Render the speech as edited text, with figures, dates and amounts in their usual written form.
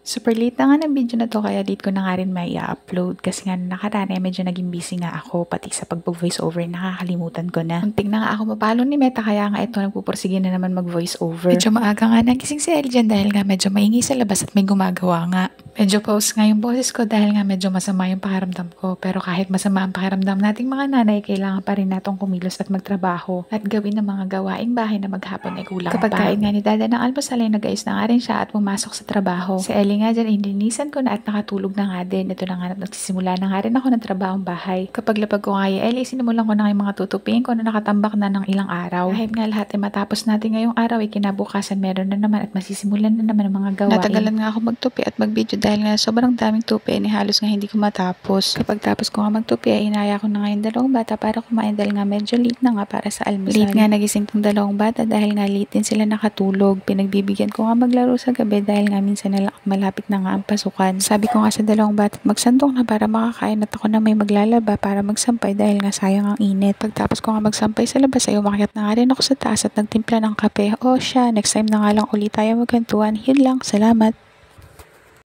Super late na nga ng video na to kaya late ko na nga rin may upload kasi nga nakaraan medyo naging busy nga ako pati sa pag-voice over nakakalimutan ko na. Muntik na nga ako mapalo ni Meta kaya nga ito nagpupursige na naman mag-voice over. Medyo maaga nga nagising si Ellie dyan dahil nga medyo maingay sa labas at may gumagawa nga. Medyo pause nga yung boses ko dahil nga medyo masama yung pakiramdam ko pero kahit masama ang pakiramdam nating mga nanay kailangan pa rin natong kumilos at magtrabaho at gawin ng mga gawaing bahay na maghapon ay kulang Kapag pa. Kapag kain nga ni Dada ng almusal ay nag-ayos na nga rin siya at pumasok sa trabaho. Si Ellie nga dyan, inilinisan ko na at nakatulog na nga din. Ito na nga at nagsisimula na nga rin ako ng trabahong bahay. Kapag lapag ko nga Ellie, sinimulan ko na nga yung mga tutupiin ko na nakatambak na ng ilang araw. Kahit nga lahat ay matapos natin ngayong araw ay kinabukasan meron na naman at masisimulan na naman ang mga gawain. Natagalan nga ako magtupi at mag-video dahil nga sobrang daming tupi ni halos nga hindi ko matapos. Kapag tapos ko nga magtupi ay inaya ko na nga yung dalawang bata para kumain dahil nga medyo late na nga para sa almusal. Late nga nagising tong dalawang bata dahil nga late din sila nakatulog. Pinagbibigyan ko nga maglaro sa gabi dahil nga minsan malapit na nga ang pasukan. Sabi ko nga sa dalawang bata magsandok na para makakain at ako na may maglalaba para magsampay dahil nga sayang ang init. Pagtapos ko nga magsampay sa labas ay umakyat na nga rin ako sa taas at nagtimpla ng kape. O siya, next time na nga lang ulit tayo magkantuan. Yun lang, salamat!